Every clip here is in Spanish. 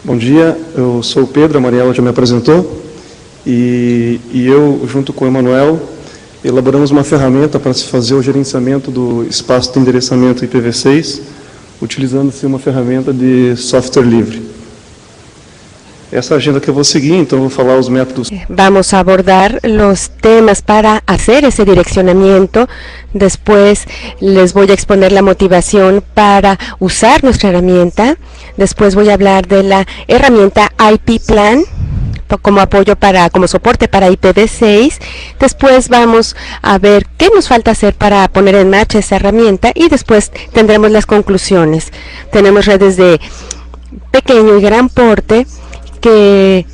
Bom dia, eu sou o Pedro, a Mariela já me apresentou, e eu, junto com o Emanuel, elaboramos uma ferramenta para se fazer o gerenciamento do espaço de endereçamento IPv6, utilizando-se uma ferramenta de software livre. Essa agenda que eu vou seguir, então vou falar os métodos. Vamos a abordar los temas para hacer ese direccionamiento. Después les voy a exponer la motivación para usar nuestra herramienta. Después voy a hablar de la herramienta IP Plan como apoyo como soporte para IPv6. Después vamos a ver qué nos falta hacer para poner en marcha esa herramienta y después tendremos las conclusiones. Tenemos redes de pequeño y gran porte que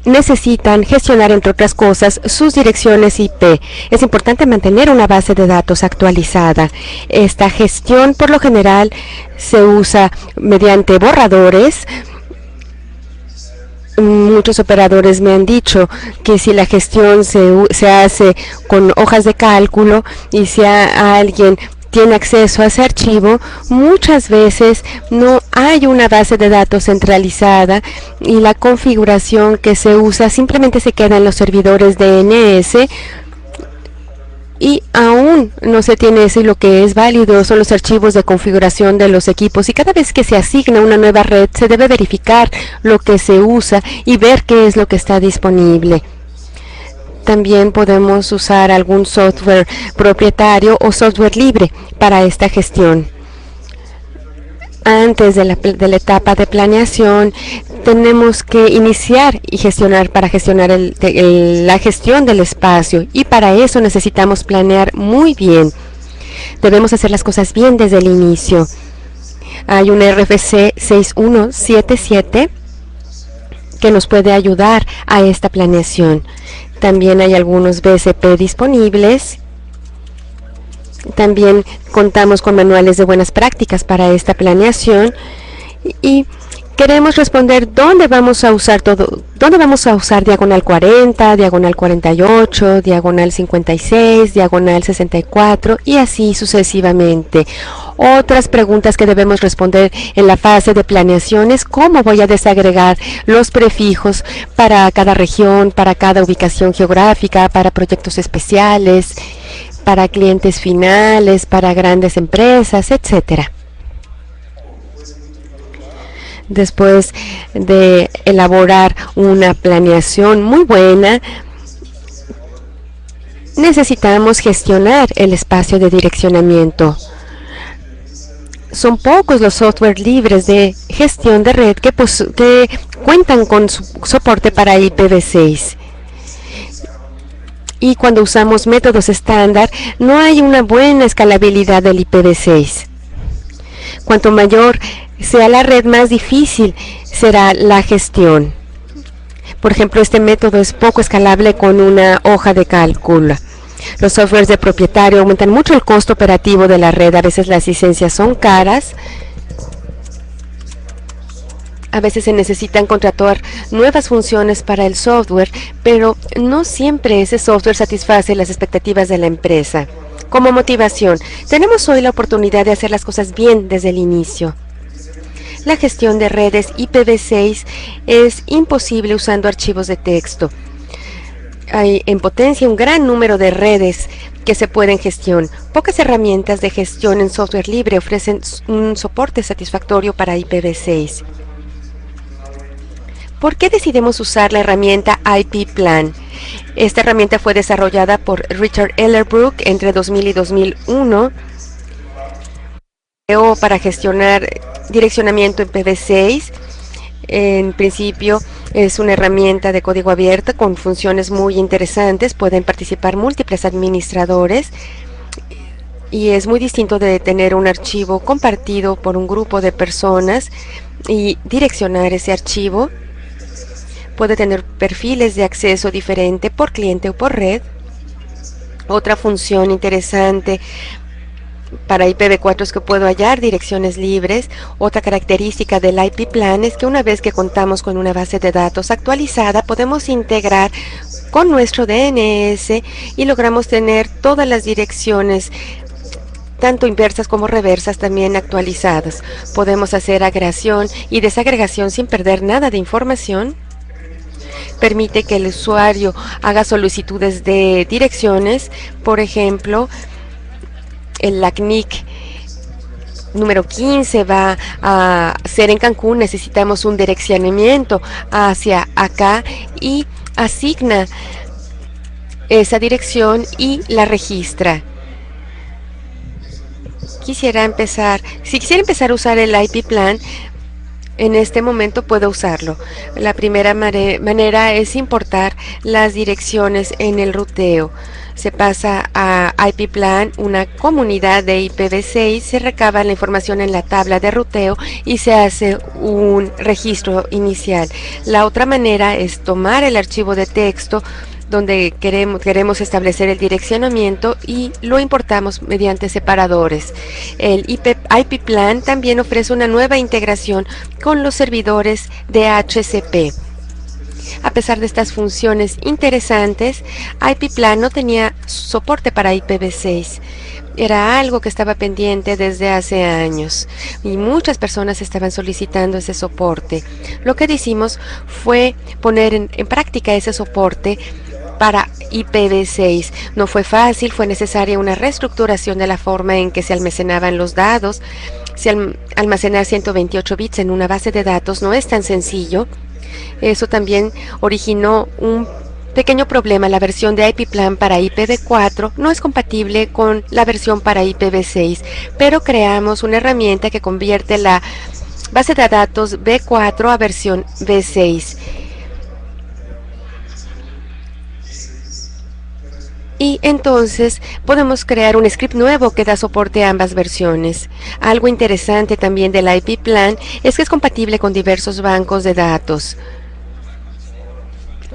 necesitan gestionar, entre otras cosas, sus direcciones IP. Es importante mantener una base de datos actualizada. Esta gestión, por lo general, se usa mediante borradores. Muchos operadores me han dicho que si la gestión se hace con hojas de cálculo y si alguien tiene acceso a ese archivo, muchas veces no hay una base de datos centralizada y la configuración que se usa simplemente se queda en los servidores DNS y aún no se tiene eso, y lo que es válido son los archivos de configuración de los equipos, y cada vez que se asigna una nueva red se debe verificar lo que se usa y ver qué es lo que está disponible. También podemos usar algún software propietario o software libre para esta gestión. Antes de la etapa de planeación, tenemos que iniciar y gestionar la gestión del espacio, y para eso necesitamos planear muy bien. Debemos hacer las cosas bien desde el inicio. Hay un RFC 6177 que nos puede ayudar a esta planeación. También hay algunos BSP disponibles. También contamos con manuales de buenas prácticas para esta planeación y queremos responder dónde vamos a usar diagonal 40, diagonal 48, diagonal 56, diagonal 64 y así sucesivamente. Otras preguntas que debemos responder en la fase de planeación es cómo voy a desagregar los prefijos para cada región, para cada ubicación geográfica, para proyectos especiales, para clientes finales, para grandes empresas, etcétera. Después de elaborar una planeación muy buena, necesitamos gestionar el espacio de direccionamiento. Son pocos los software libres de gestión de red que cuentan con soporte para IPv6. Y cuando usamos métodos estándar, no hay una buena escalabilidad del IPv6. Cuanto mayor sea la red, más difícil será la gestión. Por ejemplo, este método es poco escalable con una hoja de cálculo. Los softwares de propietario aumentan mucho el costo operativo de la red. A veces las licencias son caras. A veces se necesitan contratar nuevas funciones para el software, pero no siempre ese software satisface las expectativas de la empresa. Como motivación, tenemos hoy la oportunidad de hacer las cosas bien desde el inicio. La gestión de redes IPv6 es imposible usando archivos de texto. Hay en potencia un gran número de redes que se pueden gestionar. Pocas herramientas de gestión en software libre ofrecen un soporte satisfactorio para IPv6. ¿Por qué decidimos usar la herramienta IP Plan? Esta herramienta fue desarrollada por Richard Ellerbrook entre 2000 y 2001. Creó para gestionar direccionamiento en IPv6. En principio es una herramienta de código abierto con funciones muy interesantes. Pueden participar múltiples administradores y es muy distinto de tener un archivo compartido por un grupo de personas y direccionar ese archivo. Puede tener perfiles de acceso diferente por cliente o por red. Otra función interesante para IPv4 es que puedo hallar direcciones libres. Otra característica del IP Plan es que una vez que contamos con una base de datos actualizada, podemos integrar con nuestro DNS y logramos tener todas las direcciones tanto inversas como reversas también actualizadas. Podemos hacer agregación y desagregación sin perder nada de información. Permite que el usuario haga solicitudes de direcciones. Por ejemplo, la CNIC número 15 va a ser en Cancún. Necesitamos un direccionamiento hacia acá y asigna esa dirección y la registra. Si quisiera empezar a usar el IP plan, en este momento puedo usarlo. La primera manera es importar las direcciones en el ruteo. Se pasa a IP plan, una comunidad de IPv6, se recaba la información en la tabla de ruteo y se hace un registro inicial. La otra manera es tomar el archivo de texto donde queremos establecer el direccionamiento y lo importamos mediante separadores. El IP plan también ofrece una nueva integración con los servidores de DHCP. A pesar de estas funciones interesantes, IP plan no tenía soporte para IPv6. Era algo que estaba pendiente desde hace años y muchas personas estaban solicitando ese soporte. Lo que hicimos fue poner en práctica ese soporte para IPv6. No fue fácil, fue necesaria una reestructuración de la forma en que se almacenaban los datos. Almacenar 128 bits en una base de datos no es tan sencillo. Eso también originó un pequeño problema. La versión de IP plan para IPv4 no es compatible con la versión para IPv6, pero creamos una herramienta que convierte la base de datos V4 a versión V6. Y entonces podemos crear un script nuevo que da soporte a ambas versiones. Algo interesante también del IP plan es que es compatible con diversos bancos de datos.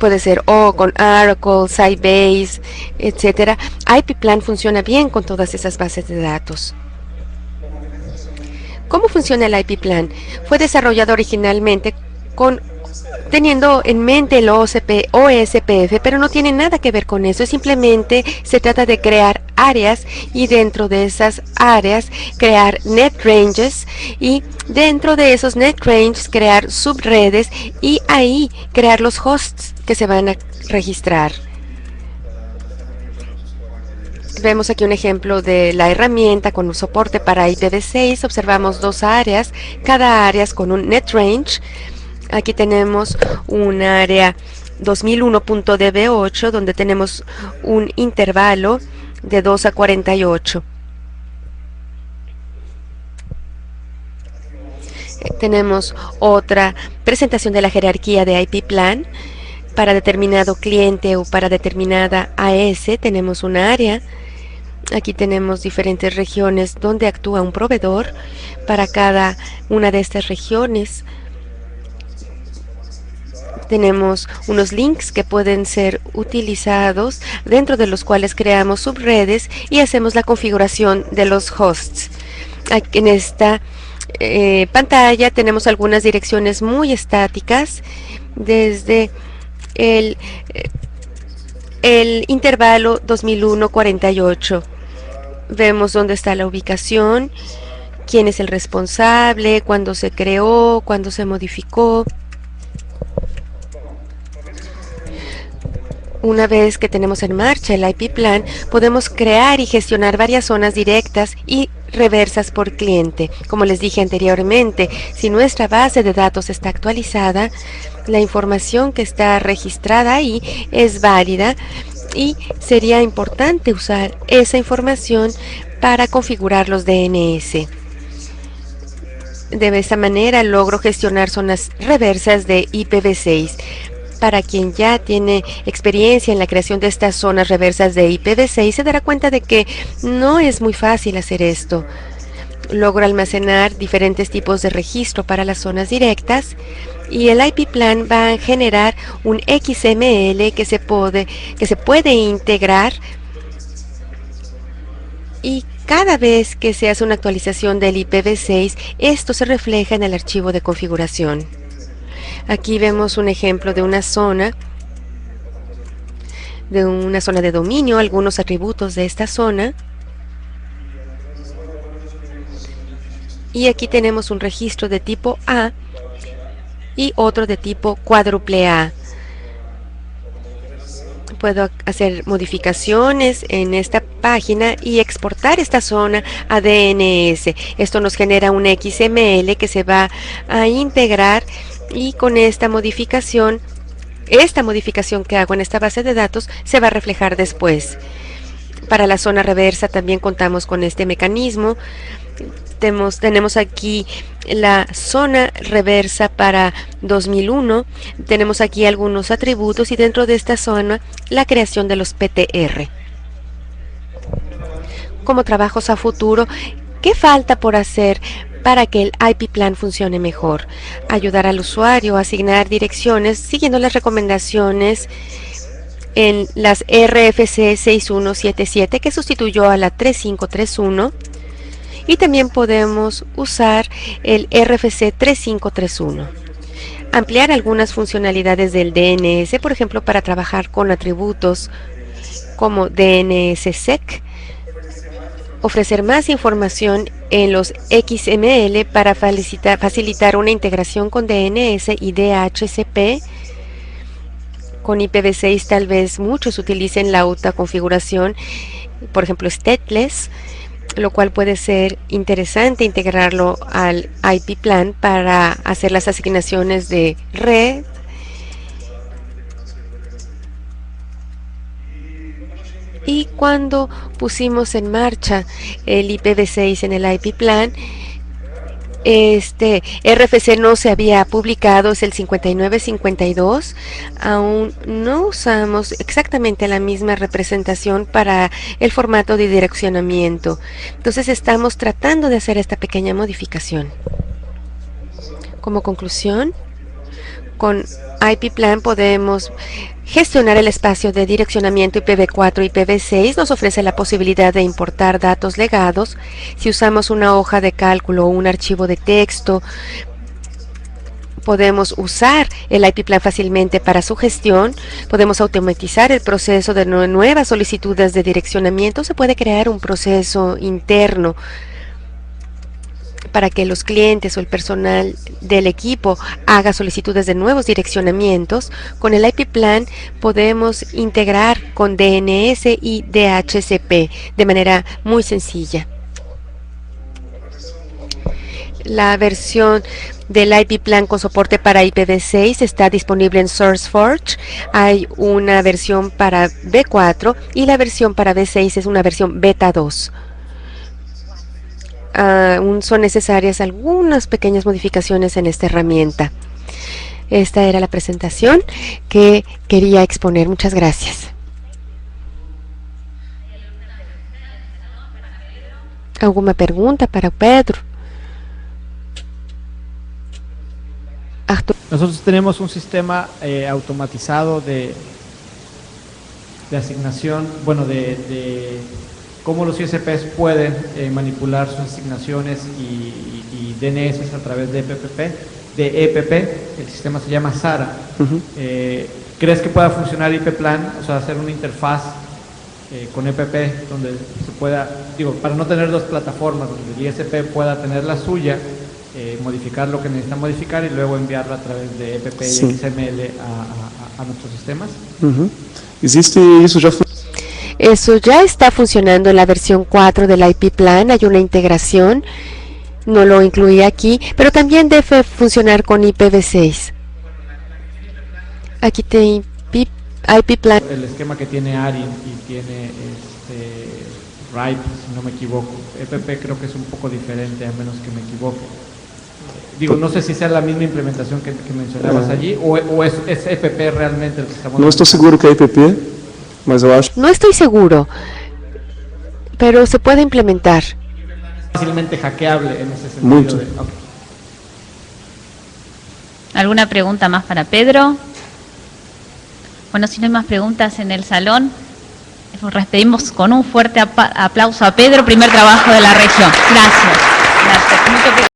Puede ser con Oracle, Sybase, etc. IP plan funciona bien con todas esas bases de datos. ¿Cómo funciona el IP plan? Fue desarrollado originalmente teniendo en mente el OSPF, pero no tiene nada que ver con eso. Simplemente se trata de crear áreas y dentro de esas áreas crear net ranges y dentro de esos net ranges crear subredes y ahí crear los hosts que se van a registrar. Vemos aquí un ejemplo de la herramienta con un soporte para IPv6. Observamos dos áreas, cada área con un net range. Aquí tenemos un área 2001.db8 donde tenemos un intervalo de 2 a 48. Tenemos otra presentación de la jerarquía de IP plan. Para determinado cliente o para determinada AS tenemos un área. Aquí tenemos diferentes regiones donde actúa un proveedor. Para cada una de estas regiones tenemos unos links que pueden ser utilizados, dentro de los cuales creamos subredes y hacemos la configuración de los hosts. Aquí en esta pantalla tenemos algunas direcciones muy estáticas desde el intervalo 2001-48. Vemos dónde está la ubicación, quién es el responsable, cuándo se creó, cuándo se modificó. Una vez que tenemos en marcha el IP plan, podemos crear y gestionar varias zonas directas y reversas por cliente. Como les dije anteriormente, si nuestra base de datos está actualizada, la información que está registrada ahí es válida y sería importante usar esa información para configurar los DNS. De esta manera logro gestionar zonas reversas de IPv6. Para quien ya tiene experiencia en la creación de estas zonas reversas de IPv6, se dará cuenta de que no es muy fácil hacer esto. Logro almacenar diferentes tipos de registro para las zonas directas y el IP plan va a generar un XML que se puede integrar, y cada vez que se hace una actualización del IPv6, esto se refleja en el archivo de configuración. Aquí vemos un ejemplo de una zona de dominio, algunos atributos de esta zona. Y aquí tenemos un registro de tipo A y otro de tipo cuádruple A. Puedo hacer modificaciones en esta página y exportar esta zona a DNS. Esto nos genera un XML que se va a integrar, y con esta modificación que hago en esta base de datos se va a reflejar después. Para la zona reversa también contamos con este mecanismo. Tenemos aquí la zona reversa para 2001, tenemos aquí algunos atributos y dentro de esta zona la creación de los PTR. Como trabajos a futuro, ¿qué falta por hacer para que el IP plan funcione mejor? Ayudar al usuario a asignar direcciones siguiendo las recomendaciones en las RFC 6177 que sustituyó a la 3531. Y también podemos usar el RFC 3531. Ampliar algunas funcionalidades del DNS, por ejemplo, para trabajar con atributos como DNSSEC. Ofrecer más información en los XML para facilitar una integración con DNS y DHCP. Con IPv6 tal vez muchos utilicen la autoconfiguración, por ejemplo, stateless, lo cual puede ser interesante integrarlo al IP plan para hacer las asignaciones de red. Y cuando pusimos en marcha el IPv6 en el IP plan, este RFC no se había publicado, es el 5952. Aún no usamos exactamente la misma representación para el formato de direccionamiento. Entonces estamos tratando de hacer esta pequeña modificación. Como conclusión, con IP plan podemos gestionar el espacio de direccionamiento IPv4 y IPv6. Nos ofrece la posibilidad de importar datos legados. Si usamos una hoja de cálculo o un archivo de texto, podemos usar el IP plan fácilmente para su gestión. Podemos automatizar el proceso de nuevas solicitudes de direccionamiento. Se puede crear un proceso interno para que los clientes o el personal del equipo haga solicitudes de nuevos direccionamientos. Con el IP plan podemos integrar con DNS y DHCP de manera muy sencilla. La versión del IP plan con soporte para IPv6 está disponible en SourceForge. Hay una versión para V4 y la versión para V6 es una versión beta 2. Aún son necesarias algunas pequeñas modificaciones en esta herramienta. Esta era la presentación que quería exponer. Muchas gracias. ¿Alguna pregunta para Pedro? Nosotros tenemos un sistema automatizado de asignación, bueno, de cómo los ISPs pueden manipular sus asignaciones y DNS a través de EPP. El sistema se llama SARA. ¿Crees que pueda funcionar IP plan, o sea, hacer una interfaz con EPP donde se pueda, digo, para no tener dos plataformas, donde el ISP pueda tener la suya, modificar lo que necesita modificar y luego enviarla a través de EPP y XML a nuestros sistemas? Existe isso já. Eso ya está funcionando en la versión 4 del IP plan. Hay una integración, no lo incluí aquí, pero también debe funcionar con IPv6. Aquí te IP plan. El esquema que tiene ARIN y tiene RIPE, si no me equivoco. EPP creo que es un poco diferente, a menos que me equivoque. Digo, no sé si sea la misma implementación que mencionabas allí, o es EPP realmente el que estamos... Não estou seguro que é IPP, mas eu acho... No estoy seguro, pero se puede implementar. Fácilmente hackeable en ese sentido. Mucho. Okay. ¿Alguna pregunta más para Pedro? Bueno, si no hay más preguntas en el salón, nos despedimos con un fuerte aplauso a Pedro, primer trabajo de la región. Gracias. Gracias.